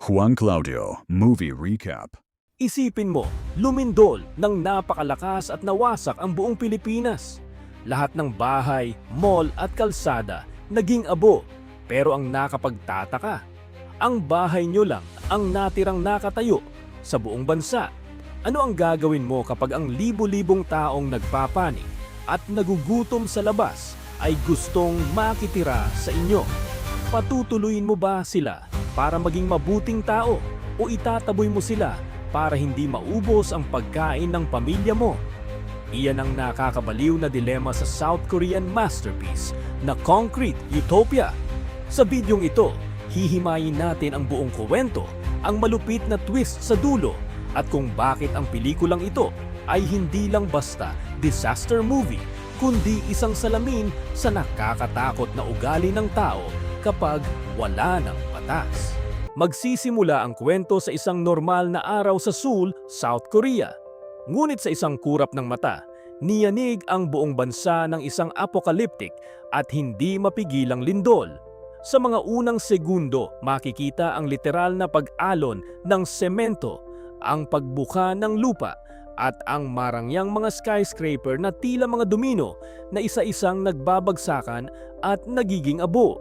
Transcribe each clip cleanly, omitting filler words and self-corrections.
Juan Claudio, Movie Recap. Isipin mo, lumindol ng napakalakas at nawasak ang buong Pilipinas. Lahat ng bahay, mall at kalsada naging abo. Pero ang nakapagtataka, ang bahay nyo lang ang natirang nakatayo sa buong bansa. Ano ang gagawin mo kapag ang libo-libong taong nagpapanik at nagugutom sa labas ay gustong makitira sa inyo? Patutuloyin mo ba sila para maging mabuting tao o itataboy mo sila para hindi maubos ang pagkain ng pamilya mo? Iyan ang nakakabaliw na dilema sa South Korean masterpiece na Concrete Utopia. Sa bidyong ito, hihimayin natin ang buong kwento, ang malupit na twist sa dulo, at kung bakit ang pelikulang ito ay hindi lang basta disaster movie, kundi isang salamin sa nakakatakot na ugali ng tao kapag wala ng batas. Magsisimula ang kwento sa isang normal na araw sa Seoul, South Korea. Ngunit sa isang kurap ng mata, niyanig ang buong bansa ng isang apocalyptic at hindi mapigilang lindol. Sa mga unang segundo, makikita ang literal na pag-alon ng semento, ang pagbuka ng lupa, at ang marangyang mga skyscraper na tila mga domino na isa-isang nagbabagsakan at nagiging abo.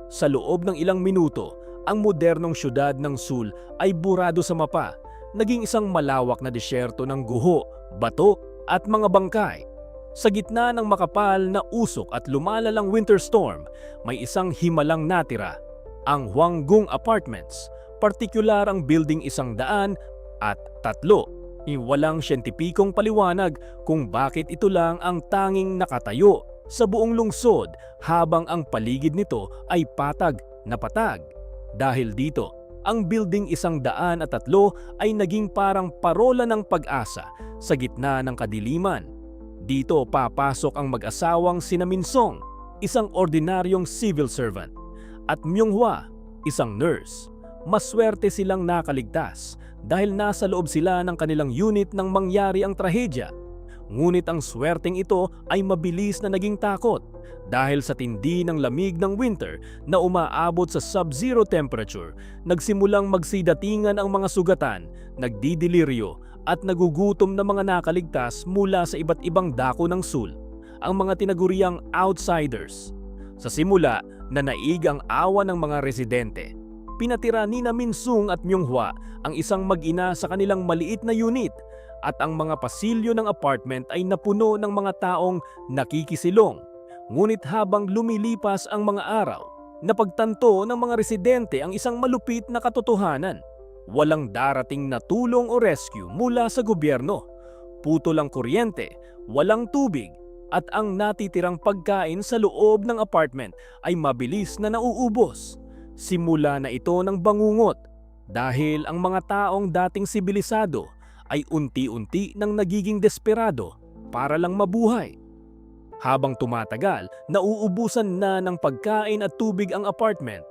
Sa loob ng ilang minuto, ang modernong syudad ng Seoul ay burado sa mapa, naging isang malawak na desyerto ng guho, bato at mga bangkay. Sa gitna ng makapal na usok at lumalalang winter storm, may isang himalang natira, ang Hwanggung Apartments, partikular ang building 103. Walang siyentipikong paliwanag kung bakit ito lang ang tanging nakatayo sa buong lungsod habang ang paligid nito ay patag na patag. Dahil dito, ang building 103 ay naging parang parola ng pag-asa sa gitna ng kadiliman. Dito papasok ang mag-asawang sina Min Song, isang ordinaryong civil servant, at Myung Hwa, isang nurse. Maswerte silang nakaligtas dahil nasa loob sila ng kanilang unit nang mangyari ang trahedya. Ngunit ang swerteng ito ay mabilis na naging takot dahil sa tindi ng lamig ng winter na umaabot sa sub-zero temperature, nagsimulang magsidatingan ang mga sugatan, nagdidiliryo at nagugutom na mga nakaligtas mula sa iba't ibang dako ng Seoul, ang mga tinaguriang outsiders. Sa simula, nanaig ang awa ng mga residente. Pinatira ni Min Sung at Myung Hwa ang isang mag-ina sa kanilang maliit na unit at ang mga pasilyo ng apartment ay napuno ng mga taong nakikisilong. Ngunit habang lumilipas ang mga araw, napagtanto ng mga residente ang isang malupit na katotohanan. Walang darating na tulong o rescue mula sa gobyerno. Putol ang kuryente, walang tubig, at ang natitirang pagkain sa loob ng apartment ay mabilis na nauubos. Simula na ito ng bangungot dahil ang mga taong dating sibilisado ay unti-unti nang nagiging desperado para lang mabuhay. Habang tumatagal, nauubusan na ng pagkain at tubig ang apartment.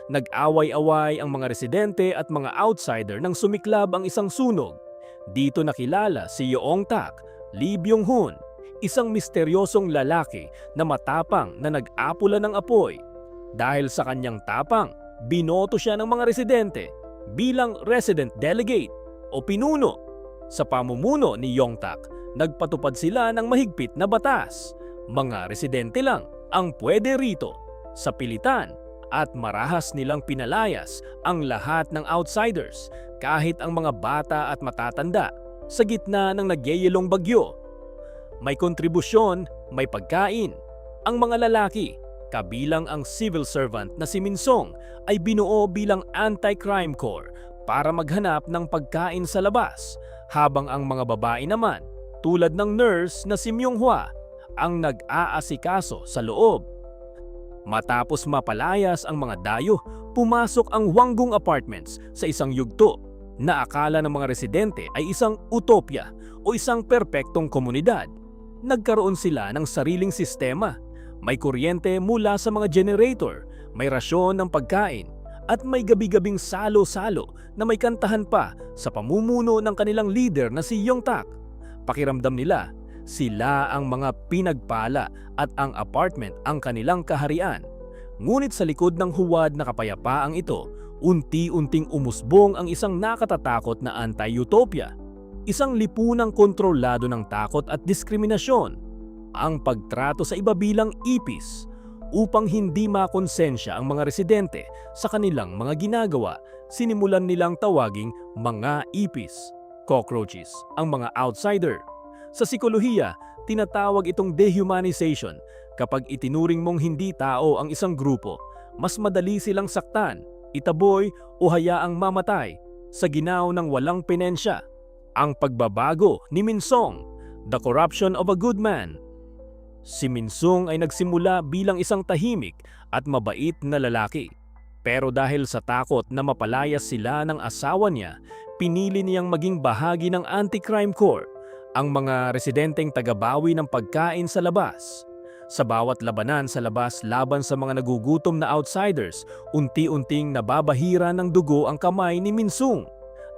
Nag-away-away ang mga residente at mga outsider nang sumiklab ang isang sunog. Dito nakilala si Yeong Tak, Lee Byung-hun, isang misteryosong lalaki na matapang na nag-apula ng apoy. Dahil sa kanyang tapang, binoto siya ng mga residente bilang resident delegate o pinuno. Sa pamumuno ni Yeong Tak, nagpatupad sila ng mahigpit na batas. Mga residente lang ang pwede rito. Sa pilitan at marahas nilang pinalayas ang lahat ng outsiders, kahit ang mga bata at matatanda, sa gitna ng nagyayelong bagyo. May kontribusyon, may pagkain. Ang mga lalaki, kabilang ang civil servant na si Min Song, ay binuo bilang anti-crime corps para maghanap ng pagkain sa labas, habang ang mga babae naman, tulad ng nurse na si Myung Hwa, ang nag-aasikaso sa loob. Matapos mapalayas ang mga dayo, pumasok ang Hwanggung Apartments sa isang yugto na akala ng mga residente ay isang utopia o isang perpektong komunidad. Nagkaroon sila ng sariling sistema. May kuryente mula sa mga generator, may rasyon ng pagkain, at may gabi-gabing salo-salo na may kantahan pa sa pamumuno ng kanilang leader na si Yeong Tak. Pakiramdam nila, sila ang mga pinagpala at ang apartment ang kanilang kaharian. Ngunit sa likod ng huwad na kapayapaang ito, unti-unting umusbong ang isang nakatatakot na anti-utopia. Isang lipunang kontrolado ng takot at diskriminasyon. Ang pagtrato sa iba bilang ipis upang hindi makonsensya ang mga residente sa kanilang mga ginagawa, sinimulan nilang tawaging mga ipis, cockroaches, ang mga outsider. Sa psikolohiya, tinatawag itong dehumanization. Kapag itinuring mong hindi tao ang isang grupo, mas madali silang saktan, itaboy o hayaang mamatay sa ginaw ng walang pinensya. Ang pagbabago ni Minsong, The Corruption of a Good Man. Si Minsong ay nagsimula bilang isang tahimik at mabait na lalaki. Pero dahil sa takot na mapalayas sila ng asawa niya, pinili niyang maging bahagi ng anti-crime corps, ang mga residenteng tagabawi ng pagkain sa labas. Sa bawat labanan sa labas laban sa mga nagugutom na outsiders, unti-unting nababahira ng dugo ang kamay ni Minsong.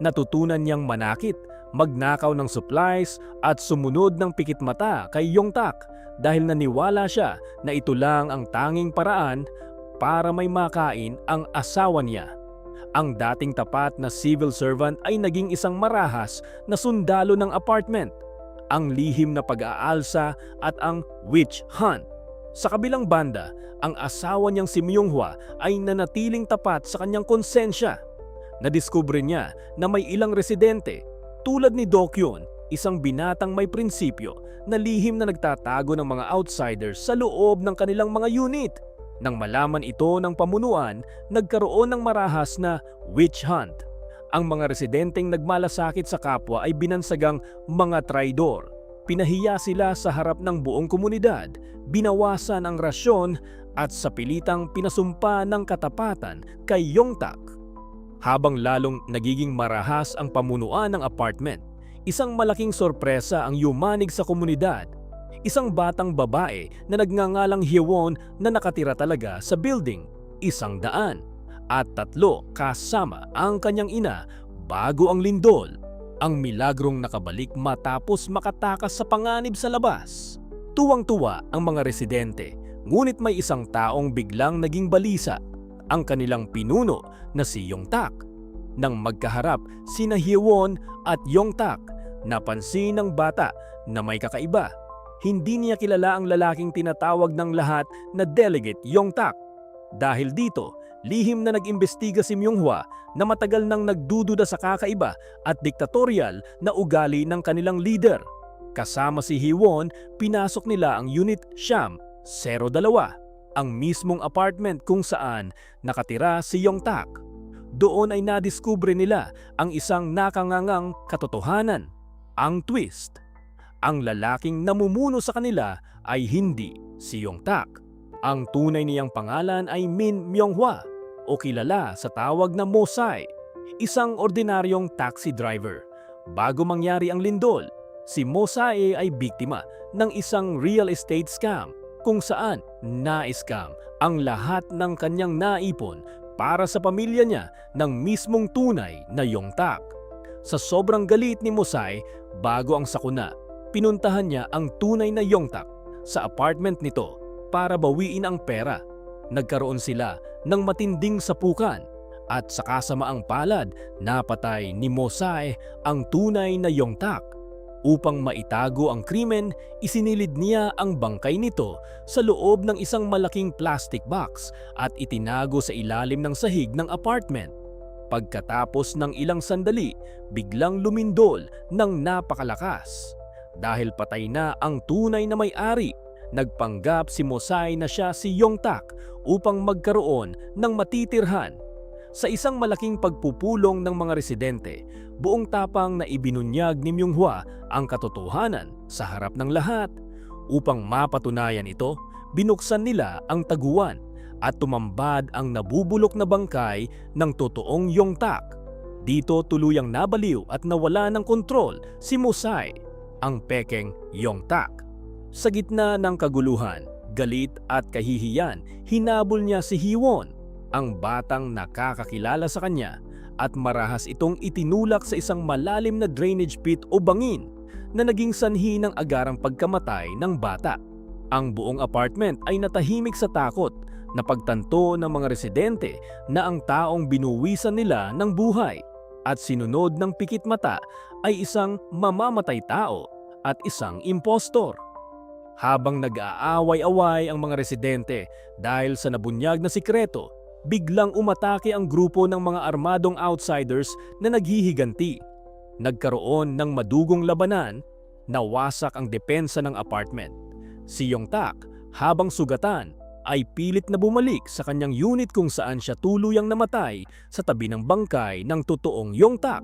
Natutunan niyang manakit, magnakaw ng supplies at sumunod ng pikit mata kay Yongtak dahil naniwala siya na ito lang ang tanging paraan para may makain ang asawa niya. Ang dating tapat na civil servant ay naging isang marahas na sundalo ng apartment, ang lihim na pag-aalsa at ang witch hunt. Sa kabilang banda, ang asawa niyang si Myunghwa ay nanatiling tapat sa kanyang konsensya. Nadiskubre niya na may ilang residente tulad ni Dokyun, isang binatang may prinsipyo na lihim na nagtatago ng mga outsiders sa loob ng kanilang mga unit. Nang malaman ito ng pamunuan, nagkaroon ng marahas na witch hunt. Ang mga residenteng nagmalasakit sa kapwa ay binansagang mga traidor. Pinahiya sila sa harap ng buong komunidad, binawasan ang rasyon at sa pilitang pinasumpa ng katapatan kay Yongtak. Habang lalong nagiging marahas ang pamunuan ng apartment, isang malaking sorpresa ang yumanig sa komunidad. Isang batang babae na nagngangalang Hyewon na nakatira talaga sa building, 100, at 3 kasama ang kanyang ina bago ang lindol. Ang milagrong nakabalik matapos makatakas sa panganib sa labas. Tuwang-tuwa ang mga residente, ngunit may isang taong biglang naging balisa, ang kanilang pinuno na si Yongtak. Nang magkaharap sina Hyewon at Yongtak, napansin ng bata na may kakaiba. Hindi niya kilala ang lalaking tinatawag ng lahat na Delegate Yongtak. Dahil dito, lihim na nag-imbestiga si Myunghwa na matagal nang nagdududa sa kakaiba at diktatorial na ugali ng kanilang leader. Kasama si Hyewon, pinasok nila ang Unit Siyam 02, ang mismong apartment kung saan nakatira si Yongtak. Doon ay nadiskubre nila ang isang nakangangang katotohanan, ang twist. Ang lalaking namumuno sa kanila ay hindi si Yongtak. Ang tunay niyang pangalan ay Min Myunghwa o kilala sa tawag na Mosai, isang ordinaryong taxi driver. Bago mangyari ang lindol, si Mosai ay biktima ng isang real estate scam kung saan na-scam ang lahat ng kanyang naipon para sa pamilya niya ng mismong tunay na Yongtak. Sa sobrang galit ni Mosai, bago ang sakuna, pinuntahan niya ang tunay na Yongtak sa apartment nito para bawiin ang pera. Nagkaroon sila ng matinding sapukan at sa kasamaang palad, napatay ni Mosai ang tunay na Yongtak. Upang maitago ang krimen, isinilid niya ang bangkay nito sa loob ng isang malaking plastic box at itinago sa ilalim ng sahig ng apartment. Pagkatapos ng ilang sandali, biglang lumindol ng napakalakas. Dahil patay na ang tunay na may-ari, nagpanggap si Mosai na siya si Yongtak upang magkaroon ng matitirhan. Sa isang malaking pagpupulong ng mga residente, buong tapang na ibinunyag ni Myunghwa ang katotohanan sa harap ng lahat. Upang mapatunayan ito, binuksan nila ang taguan at tumambad ang nabubulok na bangkay ng totoong Yongtak. Dito tuluyang nabaliw at nawala ng kontrol si Mosai, ang pekeng Yongtak. Sa gitna ng kaguluhan, galit at kahihiyan, hinabol niya si Hyewon, ang batang nakakakilala sa kanya, at marahas itong itinulak sa isang malalim na drainage pit o bangin na naging sanhi ng agarang pagkamatay ng bata. Ang buong apartment ay natahimik sa takot Napagtanto ng mga residente na ang taong binuwisan nila ng buhay at sinunod ng pikit mata ay isang mamamatay tao at isang impostor. Habang nag-aaway-away ang mga residente dahil sa nabunyag na sikreto, biglang umatake ang grupo ng mga armadong outsiders na naghihiganti. Nagkaroon ng madugong labanan, nawasak ang depensa ng apartment. Si Yong-tak, habang sugatan, ay pilit na bumalik sa kanyang unit kung saan siya tuluyang namatay sa tabi ng bangkay ng totoong Yong-tak.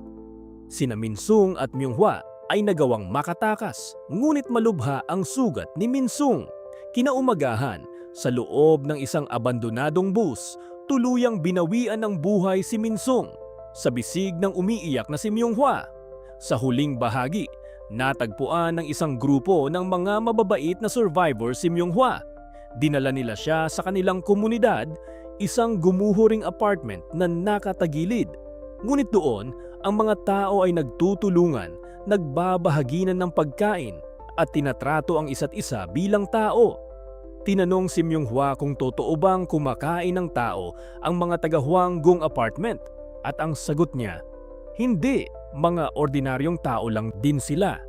Sina Min-sung at Myung-hwa ay nagawang makatakas, ngunit malubha ang sugat ni Min-sung. Kinaumagahan, sa loob ng isang abandonadong bus, tuluyang binawian ng buhay si Min-sung sa bisig ng umiiyak na si Myung-hwa. Sa huling bahagi, natagpuan ng isang grupo ng mga mababait na survivor si Myung-hwa. Dinala nila siya sa kanilang komunidad, isang gumuhuring apartment na nakatagilid. Ngunit doon, ang mga tao ay nagtutulungan, nagbabahaginan ng pagkain at tinatrato ang isa't isa bilang tao. Tinanong si Myung-hwa kung totoo bang kumakain ng tao ang mga taga-Hwanggung apartment at ang sagot niya, hindi, mga ordinaryong tao lang din sila.